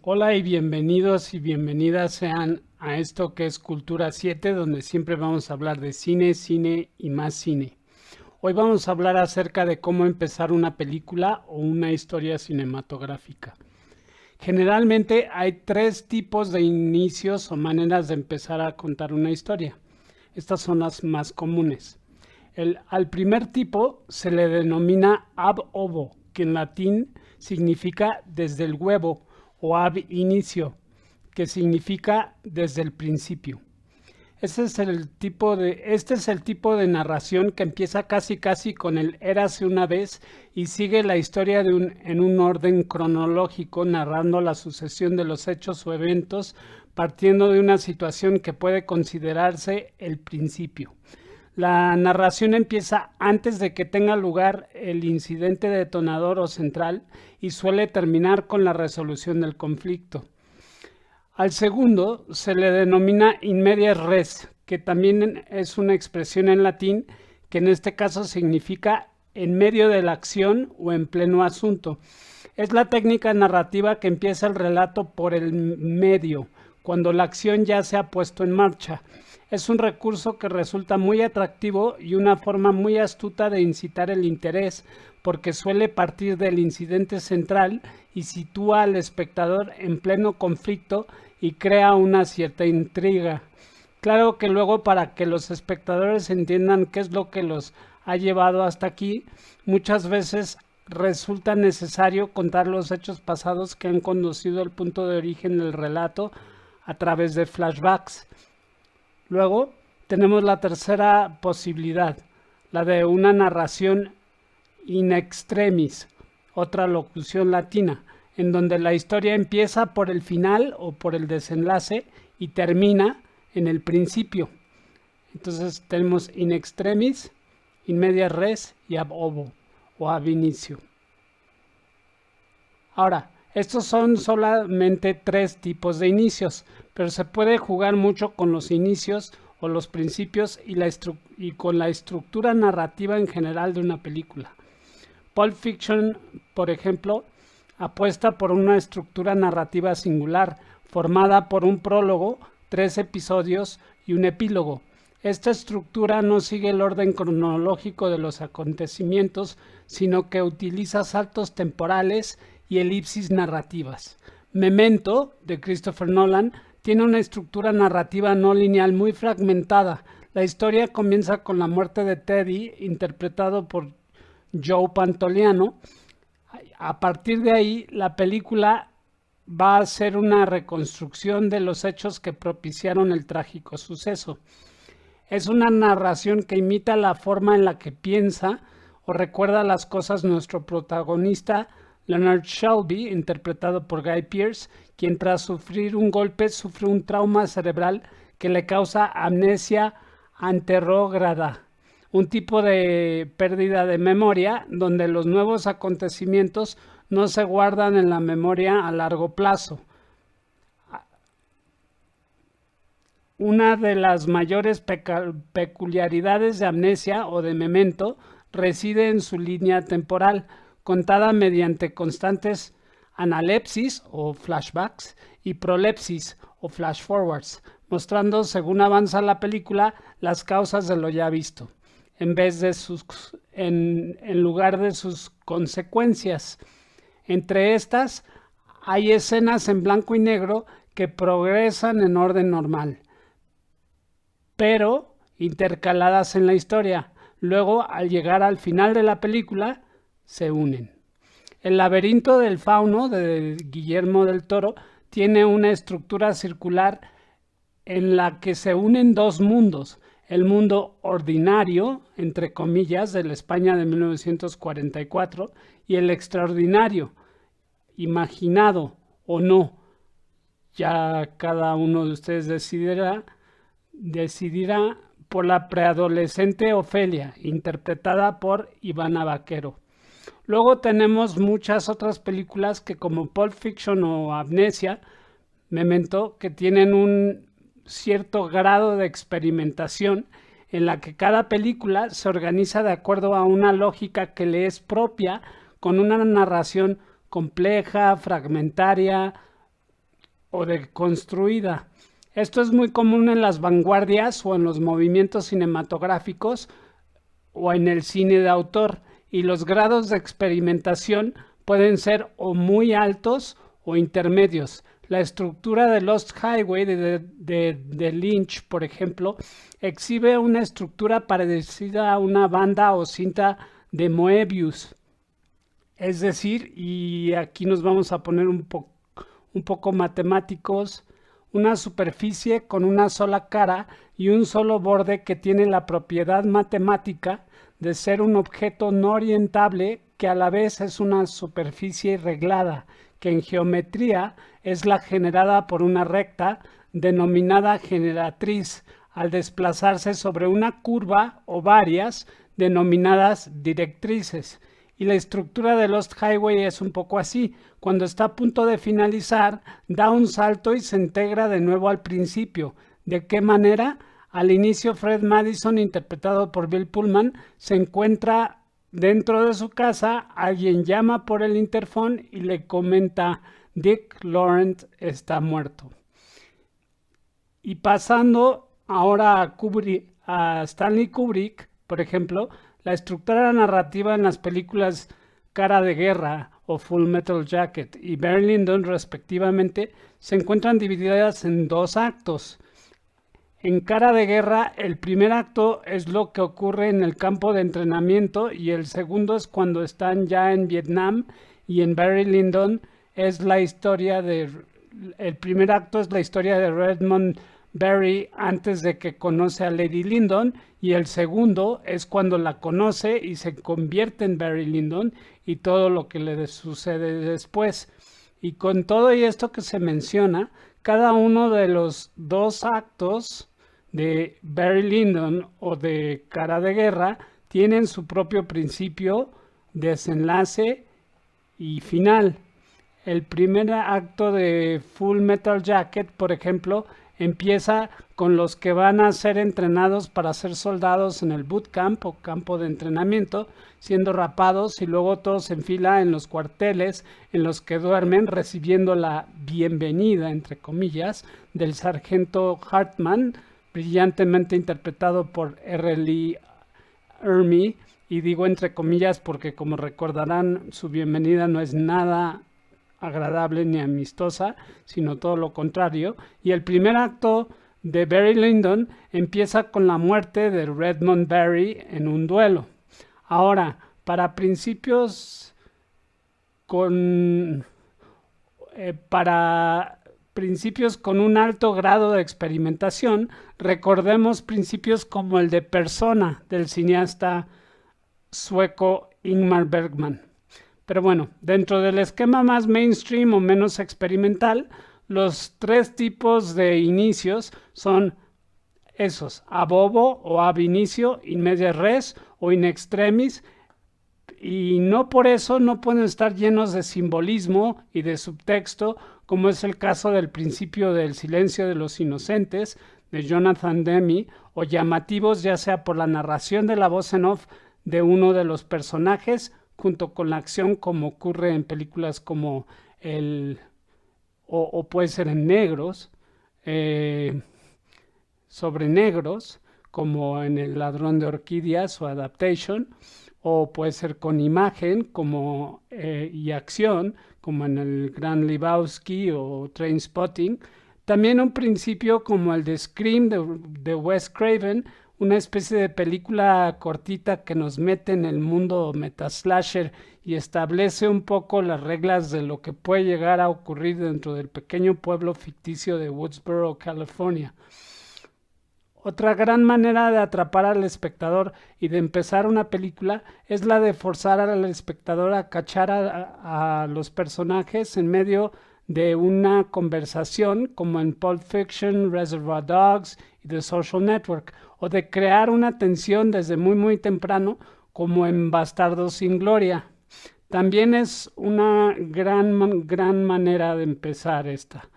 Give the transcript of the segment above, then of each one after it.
Hola y bienvenidos y bienvenidas sean a esto que es Cultura 7, donde siempre vamos a hablar de cine, cine y más cine. Hoy vamos a hablar acerca de cómo empezar una película o una historia cinematográfica. Generalmente hay tres tipos de inicios o maneras de empezar a contar una historia. Estas son las más comunes. Al primer tipo se le denomina ab ovo, que en latín significa desde el huevo, o ab inicio, que significa desde el principio. Este es el tipo de narración que empieza casi casi con el érase una vez y sigue la historia en un orden cronológico, narrando la sucesión de los hechos o eventos, partiendo de una situación que puede considerarse el principio. La narración empieza antes de que tenga lugar el incidente detonador o central y suele terminar con la resolución del conflicto. Al segundo se le denomina in medias res, que también es una expresión en latín que en este caso significa en medio de la acción o en pleno asunto. Es la técnica narrativa que empieza el relato por el medio, cuando la acción ya se ha puesto en marcha. Es un recurso que resulta muy atractivo y una forma muy astuta de incitar el interés, porque suele partir del incidente central y sitúa al espectador en pleno conflicto y crea una cierta intriga. Claro que luego, para que los espectadores entiendan qué es lo que los ha llevado hasta aquí, muchas veces resulta necesario contar los hechos pasados que han conducido al punto de origen del relato a través de flashbacks. Luego tenemos la tercera posibilidad, la de una narración in extremis, otra locución latina, en donde la historia empieza por el final o por el desenlace y termina en el principio. Entonces tenemos in extremis, in medias res y ab ovo o ab inicio. Ahora, estos son solamente tres tipos de inicios, pero se puede jugar mucho con los inicios o los principios y con la estructura narrativa en general de una película. Pulp Fiction, por ejemplo, apuesta por una estructura narrativa singular, formada por un prólogo, 3 episodios y un epílogo. Esta estructura no sigue el orden cronológico de los acontecimientos, sino que utiliza saltos temporales y elipsis narrativas. Memento, de Christopher Nolan, tiene una estructura narrativa no lineal muy fragmentada. La historia comienza con la muerte de Teddy, interpretado por Joe Pantoliano. A partir de ahí, la película va a ser una reconstrucción de los hechos que propiciaron el trágico suceso. Es una narración que imita la forma en la que piensa o recuerda las cosas nuestro protagonista, Leonard Shelby, interpretado por Guy Pearce, quien tras sufrir un golpe sufre un trauma cerebral que le causa amnesia anterrógrada, un tipo de pérdida de memoria donde los nuevos acontecimientos no se guardan en la memoria a largo plazo. Una de las mayores peculiaridades de amnesia o de memento reside en su línea temporal, contada mediante constantes analepsis o flashbacks y prolepsis o flash forwards, mostrando según avanza la película las causas de lo ya visto, en lugar de sus consecuencias. Entre estas hay escenas en blanco y negro que progresan en orden normal, pero intercaladas en la historia. Luego, al llegar al final de la película, se unen. El laberinto del fauno de Guillermo del Toro tiene una estructura circular en la que se unen dos mundos: el mundo ordinario, entre comillas, de la España de 1944, y el extraordinario, imaginado o no. Ya cada uno de ustedes decidirá por la preadolescente Ofelia, interpretada por Ivana Vaquero. Luego tenemos muchas otras películas que, como Pulp Fiction o Amnesia, Memento, que tienen un cierto grado de experimentación en la que cada película se organiza de acuerdo a una lógica que le es propia, con una narración compleja, fragmentaria, o deconstruida. Esto es muy común en las vanguardias o en los movimientos cinematográficos o en el cine de autor, y los grados de experimentación pueden ser o muy altos o intermedios. La estructura de Lost Highway de Lynch, por ejemplo, exhibe una estructura parecida a una banda o cinta de Moebius. Es decir, y aquí nos vamos a poner un poco matemáticos, una superficie con una sola cara y un solo borde que tiene la propiedad matemática de ser un objeto no orientable que a la vez es una superficie reglada, que en geometría es la generada por una recta denominada generatriz, al desplazarse sobre una curva o varias denominadas directrices. Y la estructura de Lost Highway es un poco así. Cuando está a punto de finalizar, da un salto y se integra de nuevo al principio. ¿De qué manera? Al inicio, Fred Madison, interpretado por Bill Pullman, se encuentra dentro de su casa, alguien llama por el interfón y le comenta: Dick Laurent está muerto. Y pasando ahora a Stanley Kubrick, por ejemplo, la estructura narrativa en las películas Cara de Guerra o Full Metal Jacket y Barry Lyndon, respectivamente, se encuentran divididas en dos actos. En Cara de Guerra, el primer acto es lo que ocurre en el campo de entrenamiento y el segundo es cuando están ya en Vietnam, y en Barry Lyndon es la historia de... El primer acto es la historia de Redmond Barry antes de que conoce a Lady Lyndon, y el segundo es cuando la conoce y se convierte en Barry Lyndon y todo lo que le sucede después. Y con todo y esto que se menciona, cada uno de los dos actos de Barry Lyndon o de Cara de Guerra tienen su propio principio, desenlace y final. El primer acto de Full Metal Jacket, por ejemplo, empieza con los que van a ser entrenados para ser soldados en el bootcamp o campo de entrenamiento, siendo rapados, y luego todos en fila en los cuarteles en los que duermen, recibiendo la bienvenida, entre comillas, del sargento Hartman, brillantemente interpretado por R. Lee Ermey, y digo entre comillas porque, como recordarán, su bienvenida no es nada agradable ni amistosa, sino todo lo contrario. Y el primer acto de Barry Lyndon empieza con la muerte de Redmond Barry en un duelo. Ahora, para principios con un alto grado de experimentación, recordemos principios como el de Persona del cineasta sueco Ingmar Bergman. Pero bueno, dentro del esquema más mainstream o menos experimental, los tres tipos de inicios son esos: ab ovo o ab inicio, in media res o in extremis, y no por eso no pueden estar llenos de simbolismo y de subtexto, como es el caso del principio del silencio de los inocentes de Jonathan Demme, o llamativos ya sea por la narración de la voz en off de uno de los personajes junto con la acción, como ocurre en películas como o puede ser en negros, sobre negros, como en El ladrón de orquídeas o Adaptation, o puede ser con imagen como y acción, como en El Gran Lebowski o Trainspotting. También un principio como el de Scream de Wes Craven, una especie de película cortita que nos mete en el mundo metaslasher y establece un poco las reglas de lo que puede llegar a ocurrir dentro del pequeño pueblo ficticio de Woodsboro, California. Otra gran manera de atrapar al espectador y de empezar una película es la de forzar al espectador a cachar a los personajes en medio de una conversación, como en Pulp Fiction, Reservoir Dogs y The Social Network, o de crear una tensión desde muy temprano, como en Bastardos sin Gloria. También es una gran manera de empezar esta.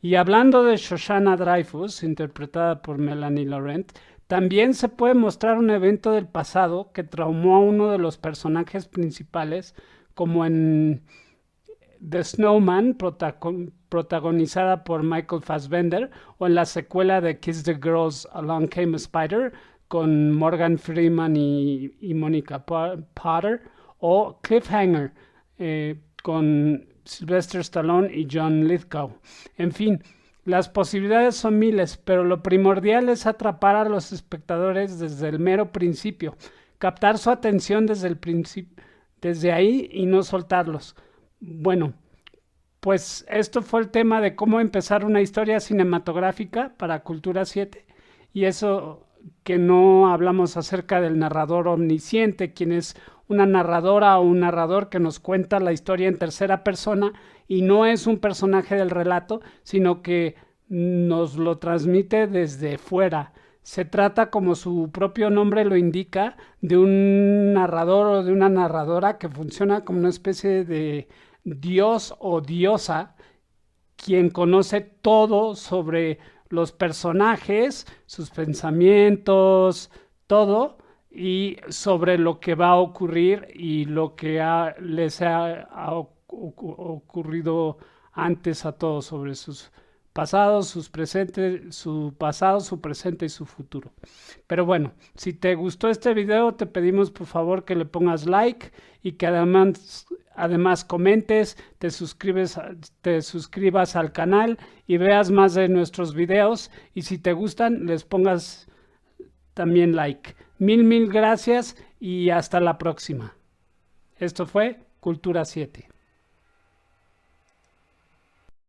Y hablando de Shoshana Dreyfus, interpretada por Melanie Laurent, también se puede mostrar un evento del pasado que traumó a uno de los personajes principales, como en The Snowman, protagonizada por Michael Fassbender, o en la secuela de Kiss the Girls, Along Came a Spider, con Morgan Freeman y Monica Potter, o Cliffhanger, con Sylvester Stallone y John Lithgow. En fin, las posibilidades son miles, pero lo primordial es atrapar a los espectadores desde el mero principio, captar su atención desde el principio, desde ahí, y no soltarlos. Bueno, pues esto fue el tema de cómo empezar una historia cinematográfica para Cultura 7, y eso que no hablamos acerca del narrador omnisciente, quien es una narradora o un narrador que nos cuenta la historia en tercera persona y no es un personaje del relato, sino que nos lo transmite desde fuera. Se trata, como su propio nombre lo indica, de un narrador o de una narradora que funciona como una especie de dios o diosa, quien conoce todo sobre los personajes, sus pensamientos, todo, y sobre lo que va a ocurrir y lo que les ha ocurrido antes a todos, sobre sus pasados, sus presentes, su pasado, su presente y su futuro. Pero bueno, si te gustó este video, te pedimos por favor que le pongas like y que además comentes, te suscribas al canal y veas más de nuestros videos, y si te gustan les pongas también like. Mil gracias y hasta la próxima. Esto fue Cultura 7.